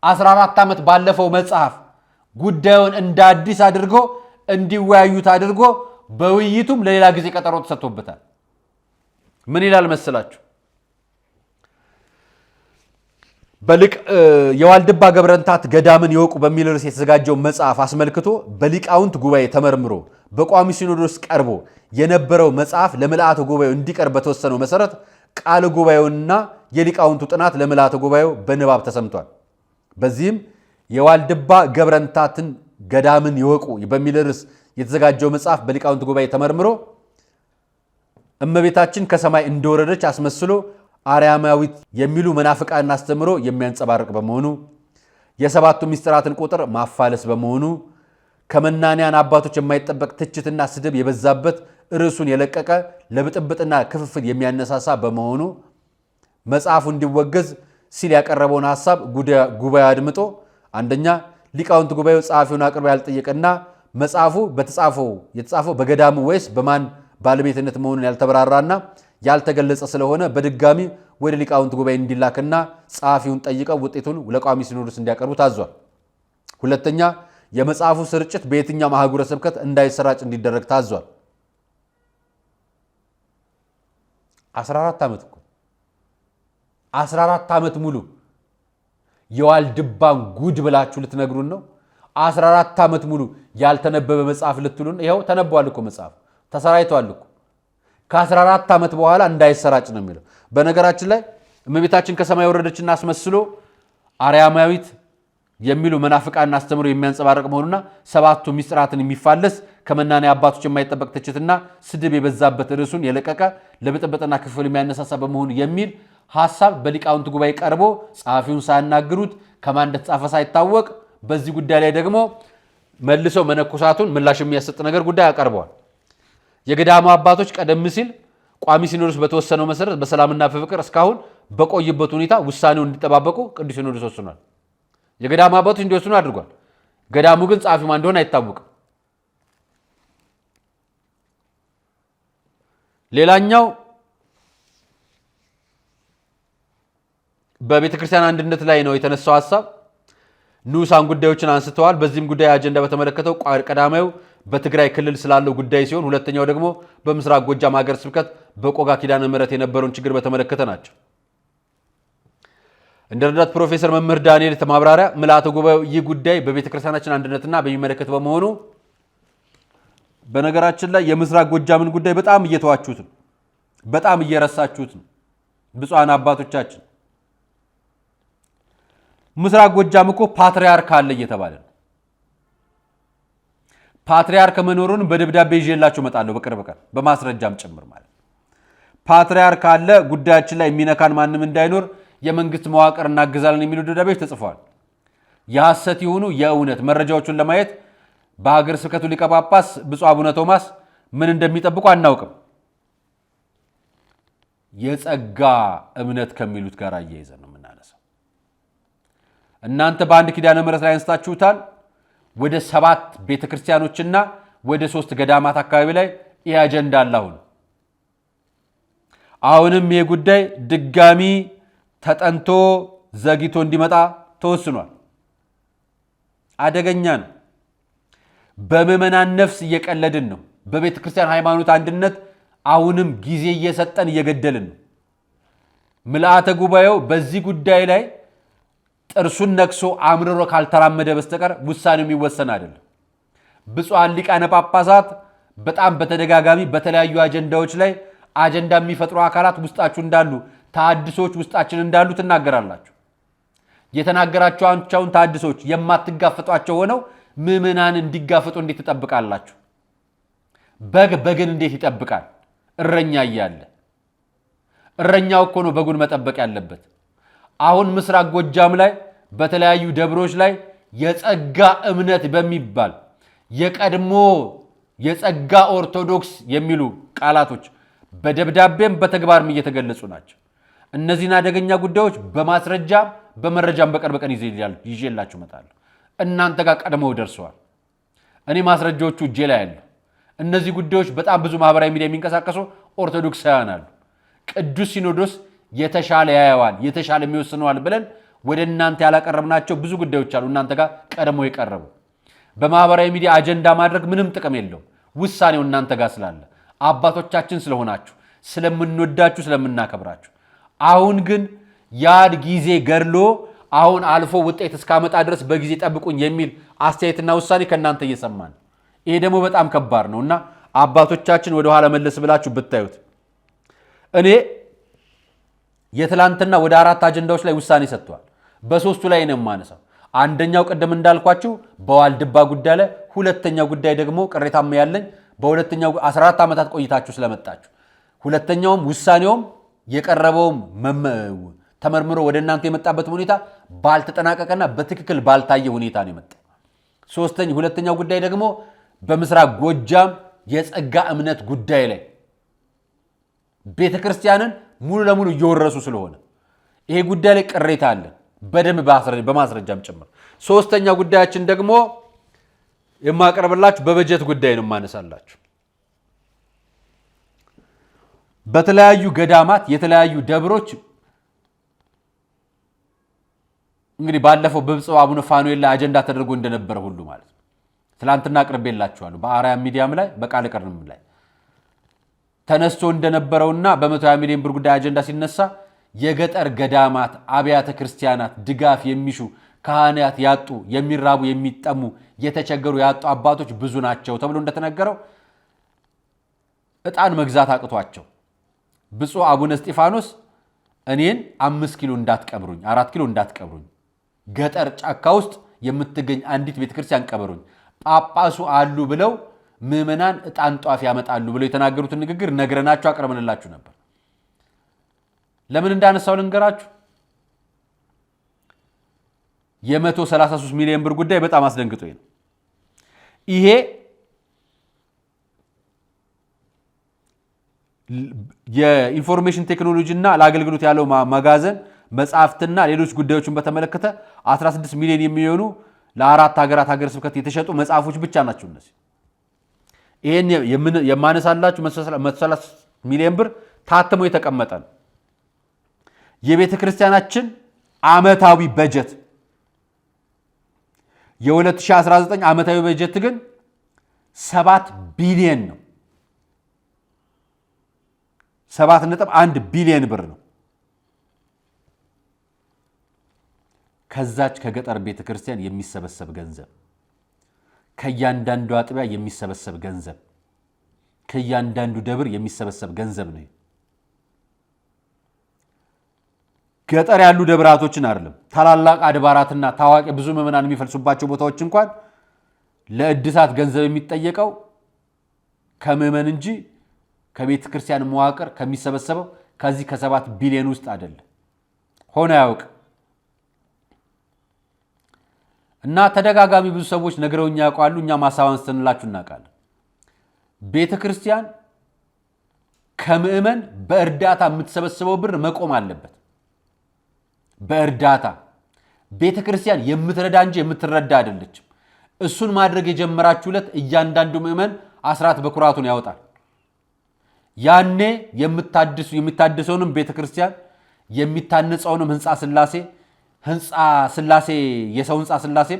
14 ዓመት ባለፈው መጽሐፍ ጉዳዩን እንደ አዲስ አድርጎ እንዲወያዩት አድርጎ በውይይቱም ለሌላ ጊዜ ቀጠሮ ተሰጥቶበታል። ምን ይላል መስላችሁ? በሊቅ የዋልድባ ገብረንታት ገዳምን ይወቁ በሚል ርዕስ የተዘጋጀው መጽሐፍ አስመልክቶ በሊቃውንት ጉባኤ ተመርምሮ በቋሚ ሲኖዶስ ቀርቦ የነበረው መጽሐፍ ለምልአተ ጉባኤው እንዲቀርብ በተወሰነው መሰረት ቃለ ጉባኤውና የሊቃውንቱ ጥናት ለምልአተ ጉባኤው በንባብ ተሰምቷል። በዚህም የዋልድባ ገብረንታትን ገዳምን ይወቁ በሚል ርዕስ የተዘጋጀው መጽሐፍ በሊቃውንት ጉባኤ ተመርምሮ እመቤታችን ከሰማይ እንደወረደች አስመስሎ አርያማዊት የሚሉ መናፍቃን አስተምሮ የሚያንጸባርቅ በመሆኑ የሰባቱ ሚስጥራትን ቁጥር ማፋለስ በመሆኑ ከመናንያን አባቶች የማይጠበቅ ትችትና ስድብ የበዛበት ርዕሱን የለቀቀ ለብጥብጥና ክፍፍል የሚያነሳሳ በመሆኑ መጽሐፉ እንዲወገዝ ሲል ያቀረበውን ሐሳብ ጉባኤ አድምጦ አንደኛ ሊቃውንት ጉባኤው ጸሐፊውን አቅርቦ ያልጠየቀና መጽሐፉ የተጻፈው በገዳሙ ወይስ በማን ባለቤትነት መሆኑን ያልተበራራና ያልተገለጸ ስለሆነ በድጋሚ ወደ ሊቃውንት ጉባኤ እንዲላክና ጸሐፊውን ጠይቀው ውጤቱን ለቋሚ ሲኖዶስ እንዲያቀርቡ ታዟል። ሁለተኛ የመጽሐፉ ስርጭት በየትኛውም አህጉረ ስብከት እንዳይሰራጭ እንዲደረግ ታዟል። 14 ዓመት ሙሉ የዋልድባን ጉድ ብላችሁ ልትነግሩን ነው? 14 ዓመት ሙሉ ያልተነበበ መጽሐፍ ልትሉን? ይኸው ተነበዋል እኮ መጽሐፍ ተሰራይቷል እኮ። ከ14 ዓመት በኋላ እንዳይሰራጭ ነው የሚለው። በነገራችን ላይ እመቤታችን ከሰማይ ወረደችና አስመስሎ አርያማዊት የሚሉ መናፍቃን አስተምሮ የሚያንጸባርቅ መሆኑና ሰባቱ ሚስጥራትን የሚፋለስ ከመናንያ አባቶች የማይጠበቅ ትችትና ስድብ የበዛበት ርዕሱን የለቀቀ ለብጥብጥና ክፍል የሚያነሳሳ በመሆኑ የሚል ሐሳብ በሊቃውንት ጉባኤ ቀርቦ ጸሐፊውን ሳያናግሩት ከማን እንደተጻፈ ሳይታወቅ በዚህ ጉዳይ ላይ ደግሞ መልሰው መነኮሳቱን ምላሽ የሚያሰጥ ነገር ጉዳይ አቀርበዋል። የገዳሙ አባቶች ቀደም ሲል ቋሚ ሲኖዶስ በተወሰነው መሰረት በሰላምና በፍቅር እስካሁን በቆይበት ሁኔታ ውሳኔውን እንዲጠባበቁ ቅዱስ ሲኖዶስ ወስኗል። የገዳሙ አባቶች እንዲወስኑ አድርጓል። ገዳሙ ግን ጸሐፊ ማን እንደሆነ አይታወቅም። ሌላኛው በቤተ ክርስቲያን አንድነት ላይ ነው የተነሳው ሐሳብ። ንዑሳን ጉዳዮችን አንስተዋል። በዚህም ጉዳይ አጀንዳ በተመለከተው ቀዳማዩ በትግራይ ክልል ስላለው ጉዳይ ሲሆን ሁለተኛው ደግሞ በምስራቅ ጎጃም ሀገረ ስብከት በቆጋ ኪዳነ ምሕረት የነበረውን ችግር በተመለከተ ናቸው። እንደ ረዳት ፕሮፌሰር መምህር ዳንኤል ማብራሪያ ምልአተ ጉባኤው ይህ ጉዳይ በቤተ ክርስቲያናችን አንድነትና በሚመለከት በመሆኑ በነገራችን ላይ የምስራቅ ጎጃምን ጉዳይ በጣም እየተዋችሁት ነው፣ በጣም እየረሳችሁት ነው ብፁዓን አባቶቻችን። ምስራቅ ጎጃም እኮ ፓትሪያርክ አለ እየተባለ ነው። ፓትሪያርክ መኖሩን በደብዳቤ ይዤላችሁ እመጣለሁ በቅርብ ቀን በማስረጃም ጭምር ማለት። ፓትሪያርክ አለ፣ ጉዳያችን ላይ የሚነካን ማንም እንዳይኖር የመንግስት መዋቅር እናግዛለን የሚሉ ደብዳቤዎች ተጽፈዋል። የሐሰት ይሁኑ የእውነት መረጃዎቹን ለማየት በሀገረ ስብከቱ ሊቀ ጳጳስ ብፁዕ አቡነ ቶማስ ምን እንደሚጠብቁ አናውቅም። የጸጋ እምነት ከሚሉት ጋር አያይዘን ነው የምናነሳው። እናንተ በአንድ ኪዳነ ምሕረት ላይ አንስታችሁታል። ወደ 7 ቤተክርስቲያኖችና ወደ 3 ገዳማት አካባቢ ላይ ይህ አጀንዳ አለ። አሁንም ይህ ጉዳይ ድጋሚ ተጠንቶ ዘግይቶ እንዲመጣ ተወስኗል። አደገኛ ነው። በምዕመናን ነፍስ እየቀለድን ነው። በቤተ ክርስቲያን ሃይማኖት አንድነት አሁንም ጊዜ እየሰጠን እየገደልን ነው። ምልአተ ጉባኤው በዚህ ጉዳይ ላይ ጥርሱን ነክሶ አምርሮ ካልተራመደ በስተቀር ውሳኔው የሚወሰን አይደለም። ብፁዓን ሊቃነ ጳጳሳት በጣም በተደጋጋሚ በተለያዩ አጀንዳዎች ላይ አጀንዳ የሚፈጥሩ አካላት ውስጣችሁ እንዳሉ፣ ተሐድሶች ውስጣችን እንዳሉ ትናገራላችሁ። የተናገራችኋቸውን ተሐድሶች የማትጋፈጧቸው ሆነው ምዕመናን እንዲጋፈጡ እንዴት ትጠብቃላችሁ? በግን እንዴት ይጠብቃል? እረኛ እያለ እረኛው እኮ ነው በጉን መጠበቅ ያለበት። አሁን ምስራቅ ጎጃም ላይ በተለያዩ ደብሮች ላይ የጸጋ እምነት በሚባል የቀድሞ የጸጋ ኦርቶዶክስ የሚሉ ቃላቶች በደብዳቤም በተግባርም እየተገለጹ ናቸው። እነዚህን አደገኛ ጉዳዮች በማስረጃ በመረጃም በቅርብ ቀን ይዤላችሁ እመጣለሁ። እናንተ ጋር ቀድመው ደርሰዋል። እኔ ማስረጃዎቹ እጄ ላይ ያሉ። እነዚህ ጉዳዮች በጣም ብዙ ማህበራዊ ሚዲያ የሚንቀሳቀሱ ኦርቶዶክሳውያን አሉ። ቅዱስ ሲኖዶስ የተሻለ ያየዋል፣ የተሻለ የሚወስነዋል ብለን ወደ እናንተ ያላቀረብናቸው ብዙ ጉዳዮች አሉ። እናንተ ጋር ቀድመው የቀረቡ በማህበራዊ ሚዲያ አጀንዳ ማድረግ ምንም ጥቅም የለውም። ውሳኔው እናንተ ጋር ስላለ አባቶቻችን ስለሆናችሁ ስለምንወዳችሁ ስለምናከብራችሁ። አሁን ግን ያን ጊዜ ገድሎ አሁን አልፎ ውጤት እስካመጣ ድረስ በጊዜ ጠብቁኝ የሚል አስተያየትና ውሳኔ ከእናንተ እየሰማን፣ ይሄ ደግሞ በጣም ከባድ ነው እና አባቶቻችን ወደ ኋላ መለስ ብላችሁ ብታዩት። እኔ የትላንትና ወደ 4 አጀንዳዎች ላይ ውሳኔ ሰጥቷል። በሶስቱ ላይ ነው የማነሳው። አንደኛው ቀደም እንዳልኳችሁ በዋልድባ ጉዳይ ላይ፣ ሁለተኛው ጉዳይ ደግሞ ቅሬታም ያለኝ በሁለተኛው 14 ዓመታት ቆይታችሁ ስለመጣችሁ፣ ሁለተኛውም ውሳኔውም የቀረበውም ተመርምሮ ወደ እናንተ የመጣበት ሁኔታ ባልተጠናቀቀና በትክክል ባልታየ ሁኔታ ነው የመጣው። ሁለተኛው ጉዳይ ደግሞ በምስራቅ ጎጃም የጸጋ እምነት ጉዳይ ላይ ቤተክርስቲያንን ሙሉ ለሙሉ እየወረሱ ስለሆነ ይሄ ጉዳይ ላይ ቅሬታ አለ፣ በደንብ በማስረጃም ጭምር። ሶስተኛው ጉዳያችን ደግሞ የማቀርብላችሁ በበጀት ጉዳይ ነው የማነሳላችሁ። በተለያዩ ገዳማት የተለያዩ ደብሮች እንግዲህ ባለፈው በብፁዕ አቡነ ፋኑኤል ላይ አጀንዳ ተደርጎ እንደነበረ ሁሉ ማለት ነው። ትላንትና አቅርቤላችኋለሁ በአርያም ሚዲያም ላይ በቃል ቀርንም ላይ ተነስቶ እንደነበረውና በ120 ሚሊዮን ብር ጉዳይ አጀንዳ ሲነሳ የገጠር ገዳማት አብያተ ክርስቲያናት ድጋፍ የሚሹ ካህናት ያጡ የሚራቡ የሚጠሙ የተቸገሩ ያጡ አባቶች ብዙ ናቸው ተብሎ እንደተነገረው ዕጣን መግዛት አቅቷቸው ብፁዕ አቡነ እስጢፋኖስ እኔን 5 ኪሎ እንዳትቀብሩኝ 4 ኪሎ እንዳትቀብሩኝ ገጠር ጫካ ውስጥ የምትገኝ አንዲት ቤተክርስቲያን ቀበሩኝ ጳጳሱ አሉ ብለው ምዕመናን ዕጣን ጧፍ ያመጣሉ ብለው የተናገሩትን ንግግር ነግረናችሁ አቀርበንላችሁ ነበር። ለምን እንዳነሳው ልንገራችሁ። የ133 ሚሊዮን ብር ጉዳይ በጣም አስደንግጦኝ ነው። ይሄ የኢንፎርሜሽን ቴክኖሎጂ እና ለአገልግሎት ያለው መጋዘን መጽሐፍትና ሌሎች ጉዳዮችን በተመለከተ 16 ሚሊዮን የሚሆኑ ለአራት ሀገራት ሀገረ ስብከት የተሸጡ መጽሐፎች ብቻ ናቸው እነዚህ። ይሄን የማነሳላችሁ 130 ሚሊዮን ብር ታትሞ የተቀመጠ ነው። የቤተ ክርስቲያናችን ዓመታዊ በጀት የ2019 ዓመታዊ በጀት ግን 7 ቢሊዮን ነው። 7.1 ቢሊዮን ብር ነው። ከዛች ከገጠር ቤተ ክርስቲያን የሚሰበሰብ ገንዘብ፣ ከእያንዳንዱ አጥቢያ የሚሰበሰብ ገንዘብ፣ ከእያንዳንዱ ደብር የሚሰበሰብ ገንዘብ ነው። ገጠር ያሉ ደብራቶችን አይደለም ታላላቅ አድባራትና ታዋቂ ብዙ ምዕመናን የሚፈልሱባቸው ቦታዎች እንኳን ለእድሳት ገንዘብ የሚጠየቀው ከምዕመን እንጂ ከቤተ ክርስቲያን መዋቅር ከሚሰበሰበው ከዚህ ከ7 ቢሊዮን ውስጥ አይደለም። ሆነ ያውቅ እና ተደጋጋሚ ብዙ ሰዎች ነግረውኛ ያውቃሉ። እኛ ማሳዋን ስተንላችሁ እናውቃለን። ቤተ ክርስቲያን ከምዕመን በእርዳታ የምትሰበስበው ብር መቆም አለበት። በእርዳታ ቤተ ክርስቲያን የምትረዳ እንጂ የምትረዳ አይደለችም። እሱን ማድረግ የጀመራችሁለት እያንዳንዱ ምዕመን አስራት በኩራቱን ያወጣል። ያኔ የሚታደሰውንም ቤተ ክርስቲያን የሚታነጸውንም ህንፃ ስላሴ የሰው ህንፃ ስላሴ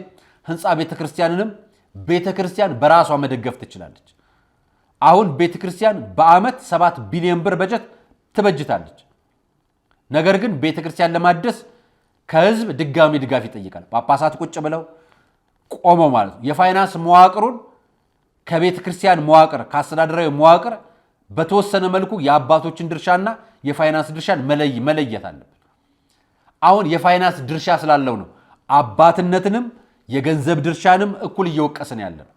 ህንፃ ቤተ ክርስቲያንንም ቤተ ክርስቲያን በራሷ መደገፍ ትችላለች። አሁን ቤተ ክርስቲያን በአመት 7 ቢሊዮን ብር በጀት ትበጅታለች። ነገር ግን ቤተ ክርስቲያን ለማደስ ከህዝብ ድጋሚ ድጋፍ ይጠይቃል። ጳጳሳት ቁጭ ብለው ቆመው ማለት ነው። የፋይናንስ መዋቅሩን ከቤተ ክርስቲያን መዋቅር ከአስተዳደራዊ መዋቅር በተወሰነ መልኩ የአባቶችን ድርሻና የፋይናንስ ድርሻን መለየት አለበት። አሁን የፋይናንስ ድርሻ ስላለው ነው አባትነትንም የገንዘብ ድርሻንም እኩል እየወቀስን ያለው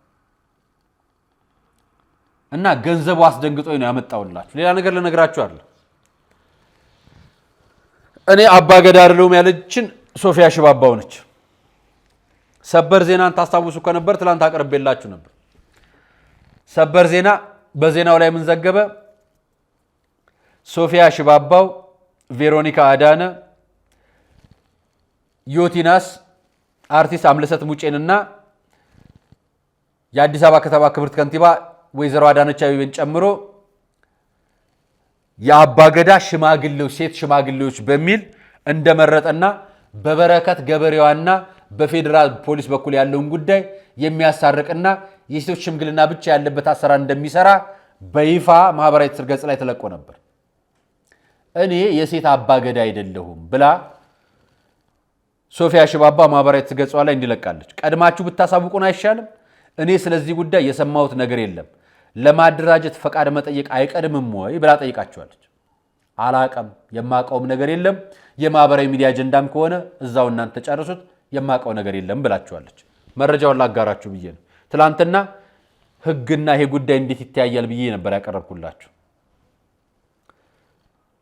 እና ገንዘቡ አስደንግጦኝ ነው ያመጣውላችሁ። ሌላ ነገር ልነግራችሁ አይደለም። እኔ አባገዳ አይደለሁም ያለችን ሶፊያ ሽባባው ነች። ሰበር ዜናን ታስታውሱ ከነበር ትላንት አቀርቤላችሁ ነበር። ሰበር ዜና በዜናው ላይ ምን ዘገበ? ሶፊያ ሽባባው፣ ቬሮኒካ አዳነ፣ ዮቲናስ፣ አርቲስት አምለሰት ሙጬንና የአዲስ አበባ ከተማ ክብርት ከንቲባ ወይዘሮ አዳነች አቤቤን ጨምሮ የአባገዳ ሽማግሌዎች ሴት ሽማግሌዎች በሚል እንደመረጠና በበረከት ገበሬዋና በፌዴራል ፖሊስ በኩል ያለውን ጉዳይ የሚያሳርቅና የሴቶች ሽምግልና ብቻ ያለበት አሰራር እንደሚሰራ በይፋ ማህበራዊ ትስስር ገጽ ላይ ተለቆ ነበር። እኔ የሴት አባገዳ አይደለሁም ብላ ሶፊያ ሽባባ ማህበራዊ ትስስር ገጿ ላይ እንዲለቃለች። ቀድማችሁ ብታሳውቁን አይሻልም? እኔ ስለዚህ ጉዳይ የሰማሁት ነገር የለም፣ ለማደራጀት ፈቃድ መጠየቅ አይቀድምም ወይ ብላ ጠይቃቸዋለች። አላቀም፣ የማቀውም ነገር የለም፣ የማህበራዊ ሚዲያ አጀንዳም ከሆነ እዛው እናንተ ጨርሱት፣ የማቀው ነገር የለም ብላቸዋለች። መረጃውን ላጋራችሁ ብዬ ነው። ትላንትና ህግና ይሄ ጉዳይ እንዴት ይተያያል ብዬ ነበር ያቀረብኩላችሁ።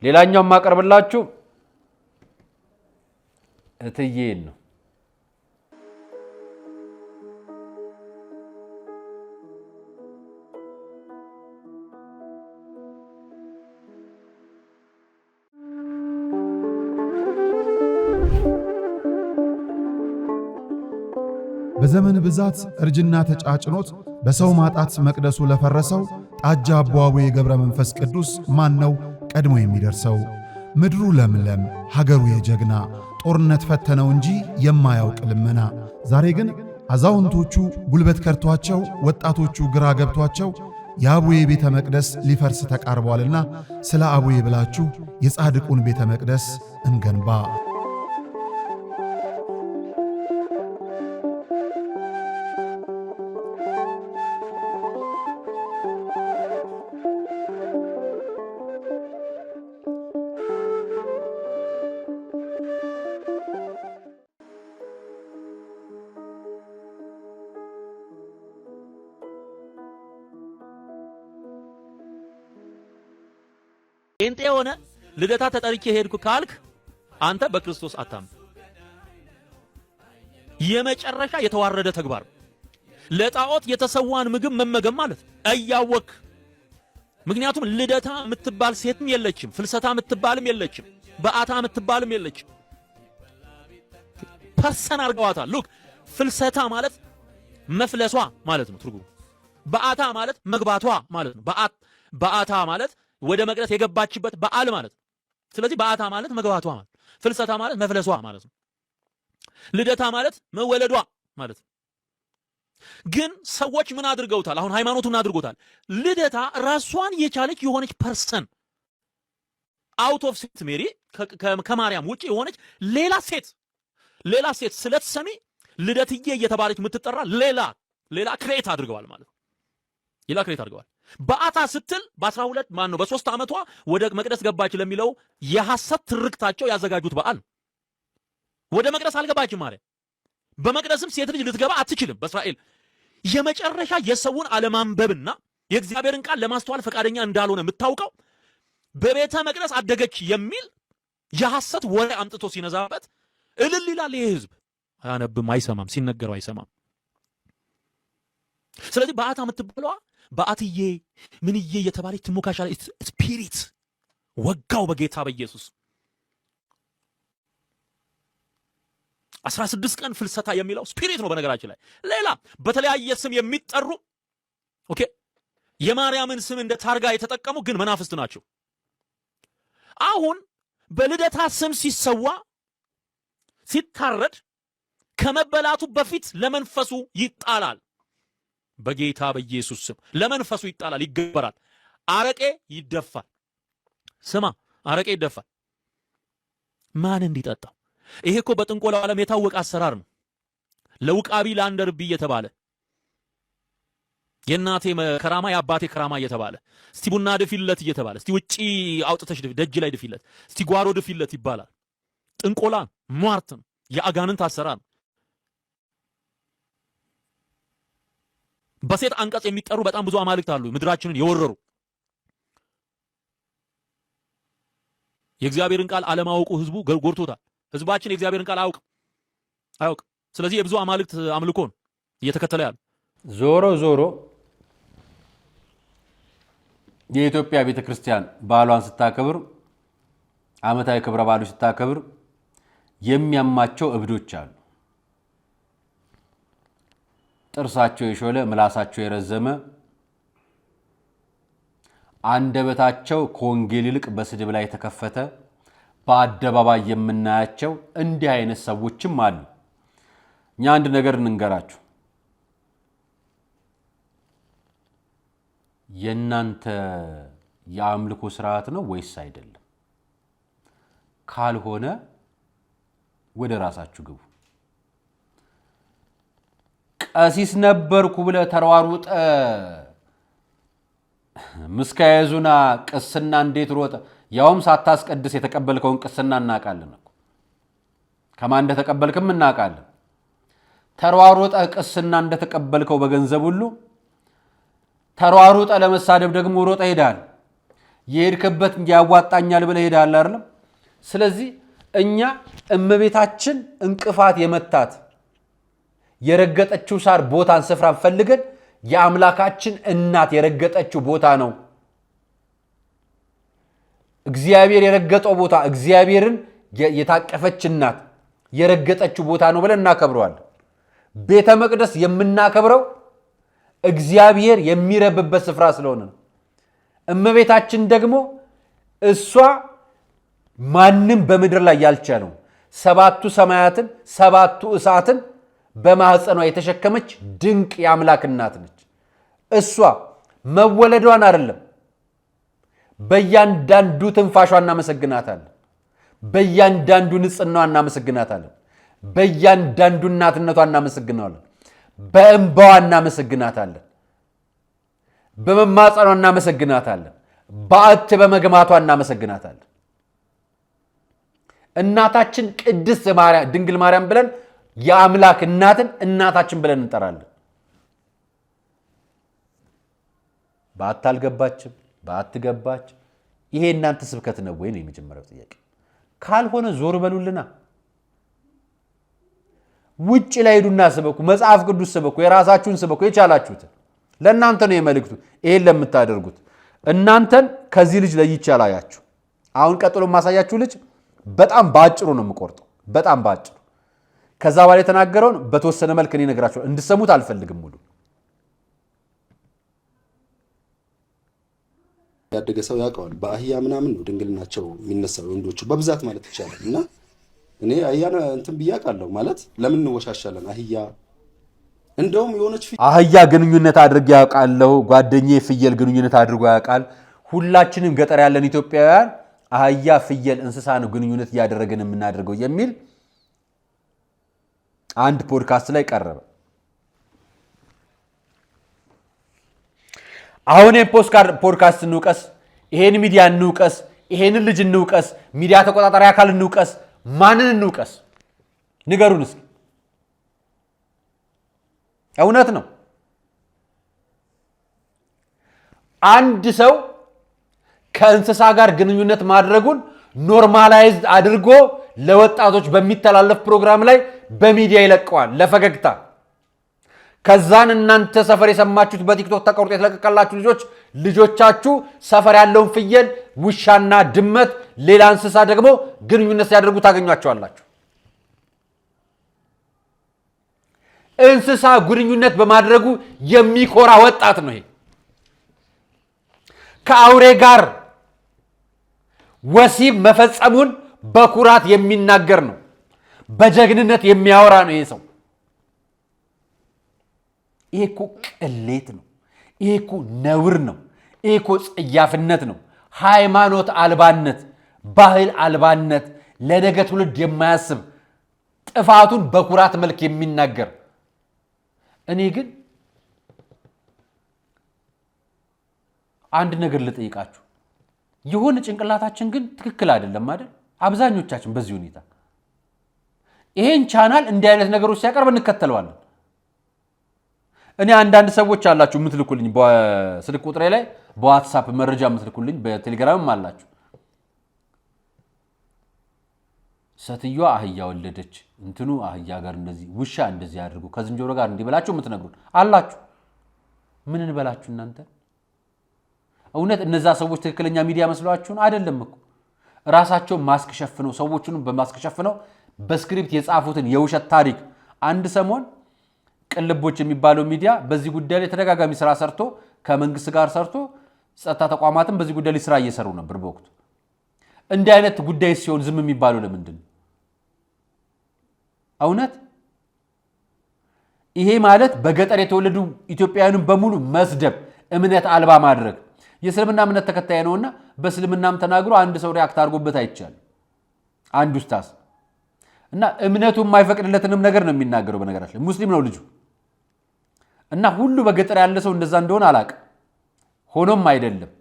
ሌላኛው ማቀርብላችሁ እትዬን ነው። በዘመን ብዛት እርጅና ተጫጭኖት በሰው ማጣት መቅደሱ ለፈረሰው ጣጃ አቦአቡ የገብረ መንፈስ ቅዱስ ማን ነው ቀድሞ የሚደርሰው? ምድሩ ለምለም ሀገሩ የጀግና ጦርነት ፈተነው እንጂ የማያውቅ ልመና። ዛሬ ግን አዛውንቶቹ ጉልበት ከርቷቸው ወጣቶቹ ግራ ገብቷቸው የአቡዬ ቤተ መቅደስ ሊፈርስ ተቃርቧልና ስለ አቡዬ ብላችሁ የጻድቁን ቤተ መቅደስ እንገንባ። ጴንጤ ሆነ ልደታ ተጠርቼ ሄድኩ ካልክ አንተ በክርስቶስ አታም። የመጨረሻ የተዋረደ ተግባር ለጣዖት የተሰዋን ምግብ መመገብ ማለት እያወክ። ምክንያቱም ልደታ የምትባል ሴትም የለችም፣ ፍልሰታ የምትባልም የለችም፣ በአታ የምትባልም የለችም። ፐርሰን አድርገዋታል። ሉክ ፍልሰታ ማለት መፍለሷ ማለት ነው ትርጉሙ። በአታ ማለት መግባቷ ማለት ነው። በአታ ማለት ወደ መቅደስ የገባችበት በዓል ማለት ነው። ስለዚህ በአታ ማለት መግባቷ ማለት፣ ፍልሰታ ማለት መፍለሷ ማለት ነው። ልደታ ማለት መወለዷ ማለት ነው። ግን ሰዎች ምን አድርገውታል? አሁን ሃይማኖቱን አድርጎታል። ልደታ ራሷን የቻለች የሆነች ፐርሰን አውት ኦፍ ሴት ሜሪ ከማርያም ውጪ የሆነች ሌላ ሴት ስለተሰሚ ልደትዬ እየተባለች የምትጠራ ሌላ ክሬት አድርገዋል ማለት ነው። ሌላ ክሬት አድርገዋል። በአታ ስትል በ3 ዓመቷ ወደ መቅደስ ገባች ለሚለው የሐሰት ትርክታቸው ያዘጋጁት በዓል ነው። ወደ መቅደስ አልገባችም ማርያም። በመቅደስም ሴት ልጅ ልትገባ አትችልም። በእስራኤል የመጨረሻ የሰውን አለማንበብና የእግዚአብሔርን ቃል ለማስተዋል ፈቃደኛ እንዳልሆነ የምታውቀው በቤተ መቅደስ አደገች የሚል የሐሰት ወሬ አምጥቶ ሲነዛበት እልል ይላል። ይሄ ህዝብ አያነብም፣ አይሰማም፣ ሲነገረው አይሰማም። ስለዚህ በአታ የምትባለዋ በአትዬ ምንዬ የተባለች ትሞካሻለች። ስፒሪት ወጋው በጌታ በኢየሱስ 16 ቀን ፍልሰታ የሚለው ስፒሪት ነው። በነገራችን ላይ ሌላ በተለያየ ስም የሚጠሩ የማርያምን ስም እንደ ታርጋ የተጠቀሙ ግን መናፍስት ናቸው። አሁን በልደታ ስም ሲሰዋ ሲታረድ ከመበላቱ በፊት ለመንፈሱ ይጣላል። በጌታ በኢየሱስ ስም ለመንፈሱ ይጣላል፣ ይገበራል። አረቄ ይደፋል። ስማ፣ አረቄ ይደፋል። ማን እንዲጠጣው? ይሄ እኮ በጥንቆላው ዓለም የታወቀ አሰራር ነው። ለውቃቢ ላንደርቢ እየተባለ የእናቴ ከራማ የአባቴ ከራማ እየተባለ እስቲ ቡና ድፊለት እየተባለ እስቲ ውጪ አውጥተሽ ደጅ ላይ ድፊለት፣ እስቲ ጓሮ ድፊለት ይባላል። ጥንቆላ ሟርት ነው፣ የአጋንንት አሰራር ነው። በሴት አንቀጽ የሚጠሩ በጣም ብዙ አማልክት አሉ፣ ምድራችንን የወረሩ የእግዚአብሔርን ቃል አለማወቁ ህዝቡ ጎርቶታል። ህዝባችን የእግዚአብሔርን ቃል አያውቅ። ስለዚህ የብዙ አማልክት አምልኮ ነው እየተከተለ ያለ። ዞሮ ዞሮ የኢትዮጵያ ቤተክርስቲያን በዓሏን ስታከብር፣ ዓመታዊ ክብረ በዓሉ ስታከብር የሚያማቸው እብዶች አሉ። ጥርሳቸው የሾለ ምላሳቸው የረዘመ አንደበታቸው ከወንጌል ይልቅ በስድብ ላይ የተከፈተ በአደባባይ የምናያቸው እንዲህ አይነት ሰዎችም አሉ። እኛ አንድ ነገር እንንገራችሁ። የእናንተ የአምልኮ ስርዓት ነው ወይስ አይደለም? ካልሆነ ወደ ራሳችሁ ግቡ። ቀሲስ ነበርኩ ብለህ ተሯሩጠ ምስካየዙና ቅስና እንዴት ሮጠ? ያውም ሳታስቀድስ የተቀበልከውን ቅስና እናውቃለን እኮ ከማን እንደተቀበልክም እናውቃለን። ተሯሩጠ ቅስና እንደተቀበልከው በገንዘብ ሁሉ ተሯሩጠ ለመሳደብ ደግሞ ሮጠ ሄዳል። የሄድክበት ያዋጣኛል ብለህ ሄዳል አይደል? ስለዚህ እኛ እመቤታችን እንቅፋት የመታት የረገጠችው ሳር ቦታን ስፍራን ፈልገን የአምላካችን እናት የረገጠችው ቦታ ነው። እግዚአብሔር የረገጠው ቦታ እግዚአብሔርን የታቀፈች እናት የረገጠችው ቦታ ነው ብለን እናከብረዋለን። ቤተ መቅደስ የምናከብረው እግዚአብሔር የሚረብበት ስፍራ ስለሆነ ነው። እመቤታችን ደግሞ እሷ ማንም በምድር ላይ ያልቻለው ሰባቱ ሰማያትን ሰባቱ እሳትን በማህፀኗ የተሸከመች ድንቅ የአምላክ እናት ነች። እሷ መወለዷን አይደለም በእያንዳንዱ ትንፋሿ እናመሰግናታለን። በእያንዳንዱ ንጽህናዋ እናመሰግናታለን። በእያንዳንዱ እናትነቷ እናመሰግናታለን። በእንባዋ እናመሰግናታለን። በመማፀኗ እናመሰግናታለን። በዓት በመግማቷ እናመሰግናታለን። እናታችን ቅድስት ድንግል ማርያም ብለን የአምላክ እናትን እናታችን ብለን እንጠራለን። በዓት አልገባችም፣ በዓት ገባች። ይሄ እናንተ ስብከት ነው ወይ ነው የመጀመሪያው ጥያቄ። ካልሆነ ዞር በሉልና ውጭ ላይ ሄዱና ስበኩ፣ መጽሐፍ ቅዱስ ስበኩ፣ የራሳችሁን ስበኩ፣ የቻላችሁትን። ለእናንተ ነው የመልእክቱ። ይሄን ለምታደርጉት እናንተን ከዚህ ልጅ ለይቼ አላያችሁ። አሁን ቀጥሎ ማሳያችሁ ልጅ በጣም ባጭሩ ነው የምቆርጠው፣ በጣም ባጭሩ። ከዛ በኋላ የተናገረውን በተወሰነ መልክ እኔ እነግራችኋለሁ። እንድሰሙት አልፈልግም። ሙሉ ያደገ ሰው ያውቀዋል። በአህያ ምናምን ነው ድንግልናቸው የሚነሳው ወንዶቹ በብዛት ማለት ይቻላል። እና እኔ አህያን እንትን ብያቃለሁ ማለት ለምን እንወሻሻለን? አህያ እንደውም የሆነች አህያ ግንኙነት አድርጌ ያውቃለሁ። ጓደኛዬ ፍየል ግንኙነት አድርጎ ያውቃል። ሁላችንም ገጠር ያለን ኢትዮጵያውያን አህያ፣ ፍየል፣ እንስሳ ነው ግንኙነት እያደረገን የምናደርገው የሚል አንድ ፖድካስት ላይ ቀረበ። አሁን ፖድካስት እንውቀስ፣ ይሄን ሚዲያ እንውቀስ፣ ይሄንን ልጅ እንውቀስ፣ ሚዲያ ተቆጣጣሪ አካል እንውቀስ፣ ማንን እንውቀስ? ንገሩን እስኪ። እውነት ነው። አንድ ሰው ከእንስሳ ጋር ግንኙነት ማድረጉን ኖርማላይዝድ አድርጎ ለወጣቶች በሚተላለፍ ፕሮግራም ላይ በሚዲያ ይለቀዋል ለፈገግታ። ከዛን እናንተ ሰፈር የሰማችሁት በቲክቶክ ተቆርጦ የተለቀቀላችሁ ልጆቻችሁ ሰፈር ያለውን ፍየል፣ ውሻና ድመት፣ ሌላ እንስሳ ደግሞ ግንኙነት ሲያደርጉ ታገኟቸዋላችሁ። እንስሳ ግንኙነት በማድረጉ የሚኮራ ወጣት ነው ይሄ። ከአውሬ ጋር ወሲብ መፈጸሙን በኩራት የሚናገር ነው። በጀግንነት የሚያወራ ነው ይሄ ሰው። ይሄ እኮ ቅሌት ነው። ይሄ እኮ ነውር ነው። ይሄ እኮ ጽያፍነት ነው። ሃይማኖት አልባነት፣ ባህል አልባነት፣ ለነገ ትውልድ የማያስብ ጥፋቱን በኩራት መልክ የሚናገር። እኔ ግን አንድ ነገር ልጠይቃችሁ። የሆነ ጭንቅላታችን ግን ትክክል አይደለም አይደል? አብዛኞቻችን በዚህ ሁኔታ ይሄን ቻናል እንዲህ አይነት ነገሮች ሲያቀርብ እንከተለዋለን። እኔ አንዳንድ ሰዎች አላችሁ የምትልኩልኝ በስልክ ቁጥሬ ላይ በዋትስአፕ መረጃ የምትልኩልኝ፣ በቴሌግራምም አላችሁ። ሴትዮዋ አህያ ወለደች እንትኑ አህያ ጋር እንደዚህ ውሻ እንደዚህ ያድርጉ ከዝንጀሮ ጋር እንዲበላችሁ የምትነግሩን አላችሁ ምን እንበላችሁ እናንተ እውነት እነዛ ሰዎች ትክክለኛ ሚዲያ መስሏችሁን አይደለም እኮ ራሳቸው ማስክ ሸፍነው ሰዎቹን በማስክ ሸፍነው በስክሪፕት የጻፉትን የውሸት ታሪክ አንድ ሰሞን ቅልቦች የሚባለው ሚዲያ በዚህ ጉዳይ ላይ ተደጋጋሚ ስራ ሰርቶ ከመንግስት ጋር ሰርቶ ጸጥታ ተቋማትን በዚህ ጉዳይ ላይ ስራ እየሰሩ ነበር በወቅቱ እንዲህ አይነት ጉዳይ ሲሆን ዝም የሚባለው ለምንድን ነው እውነት ይሄ ማለት በገጠር የተወለዱ ኢትዮጵያውያንን በሙሉ መስደብ እምነት አልባ ማድረግ የእስልምና እምነት ተከታይ ነውና በእስልምናም ተናግሮ አንድ ሰው ሪአክት አድርጎበት አይቻል አንድ ኡስታዝ እና እምነቱ የማይፈቅድለትንም ነገር ነው የሚናገረው በነገራችን ላይ ሙስሊም ነው ልጁ እና ሁሉ በገጠር ያለ ሰው እንደዛ እንደሆነ አላቅ ሆኖም አይደለም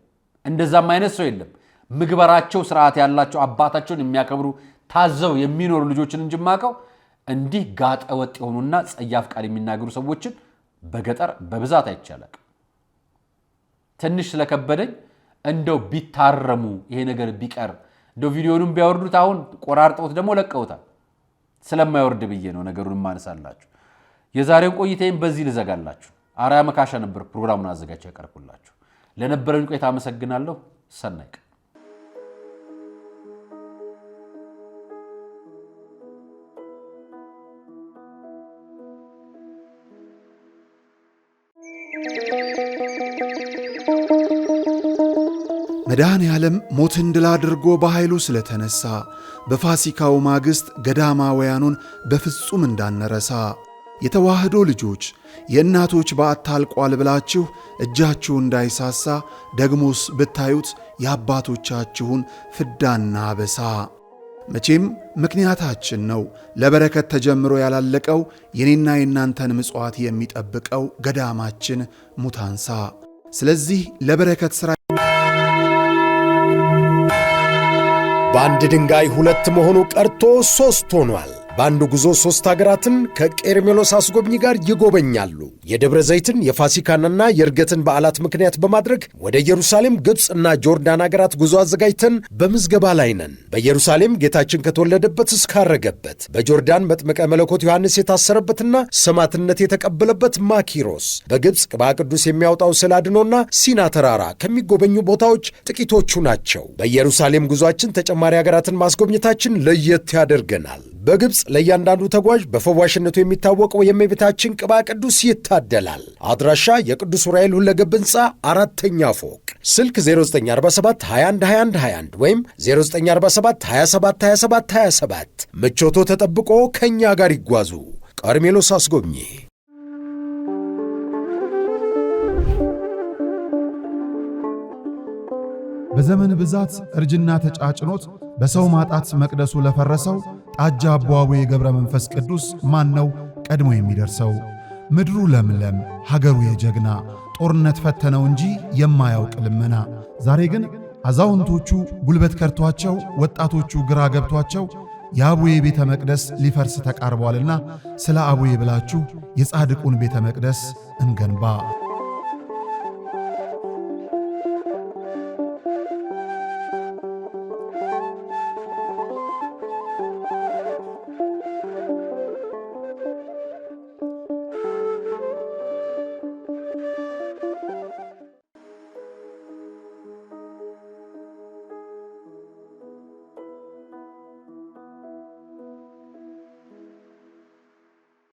እንደዛም አይነት ሰው የለም ምግበራቸው ስርዓት ያላቸው አባታቸውን የሚያከብሩ ታዘው የሚኖሩ ልጆችን እንጅማቀው እንዲህ ጋጠ ወጥ የሆኑና ጸያፍ ቃል የሚናገሩ ሰዎችን በገጠር በብዛት አይቻላል ትንሽ ስለከበደኝ እንደው ቢታረሙ ይሄ ነገር ቢቀር እንደው ቪዲዮንም ቢያወርዱት አሁን ቆራርጠውት ደግሞ ለቀውታል ስለማይወርድ ብዬ ነው ነገሩን ማነሳላችሁ የዛሬው ቆይታዬን በዚህ ልዘጋላችሁ አራያ መካሻ ነበር ፕሮግራሙን አዘጋጅቼ ያቀርብላችሁ ለነበረን ቆይታ አመሰግናለሁ ሰናይ መድኃኔ ዓለም ሞትን ድል አድርጎ በኃይሉ ስለተነሳ በፋሲካው ማግስት ገዳማውያኑን በፍጹም እንዳንረሳ የተዋህዶ ልጆች የእናቶች በዓት አልቋል ብላችሁ እጃችሁ እንዳይሳሳ ደግሞስ ብታዩት የአባቶቻችሁን ፍዳና አበሳ መቼም ምክንያታችን ነው ለበረከት ተጀምሮ ያላለቀው የኔና የናንተን ምጽዋት የሚጠብቀው ገዳማችን ሙታንሳ ስለዚህ ለበረከት ሥራ በአንድ ድንጋይ ሁለት መሆኑ ቀርቶ ሦስት ሆኗል። በአንድ ጉዞ 3 ሀገራትን ከቄርሜሎስ አስጎብኚ ጋር ይጎበኛሉ። የደብረ ዘይትን የፋሲካንና የእርገትን በዓላት ምክንያት በማድረግ ወደ ኢየሩሳሌም፣ ግብፅና ጆርዳን ሀገራት ጉዞ አዘጋጅተን በምዝገባ ላይ ነን። በኢየሩሳሌም ጌታችን ከተወለደበት እስካረገበት፣ በጆርዳን መጥምቀ መለኮት ዮሐንስ የታሰረበትና ሰማዕትነት የተቀበለበት ማኪሮስ፣ በግብፅ ቅባ ቅዱስ የሚያወጣው ስዕለ አድኖና ሲና ተራራ ከሚጎበኙ ቦታዎች ጥቂቶቹ ናቸው። በኢየሩሳሌም ጉዞአችን ተጨማሪ ሀገራትን ማስጎብኘታችን ለየት ያደርገናል። በግብፅ ለእያንዳንዱ ተጓዥ በፈዋሽነቱ የሚታወቀው የእመቤታችን ቅባ ቅዱስ ይታደላል። አድራሻ የቅዱስ ዑራኤል ሁለገብ ሕንፃ 4ኛ ፎቅ፣ ስልክ 0947 21 21 21 ወይም 0947 27 27 27። ምቾቶ ተጠብቆ ከእኛ ጋር ይጓዙ። ቀርሜሎስ አስጎብኚ። በዘመን ብዛት እርጅና ተጫጭኖት በሰው ማጣት መቅደሱ ለፈረሰው ጣጃ አቡነ ገብረ መንፈስ ቅዱስ ማን ነው ቀድሞ የሚደርሰው? ምድሩ ለምለም ሀገሩ የጀግና ጦርነት ፈተነው እንጂ የማያውቅ ልመና። ዛሬ ግን አዛውንቶቹ ጉልበት ከርቷቸው፣ ወጣቶቹ ግራ ገብቷቸው የአቡዬ ቤተ መቅደስ ሊፈርስ ተቃርቧልና ስለ አቡዬ ብላችሁ የጻድቁን ቤተ መቅደስ እንገንባ።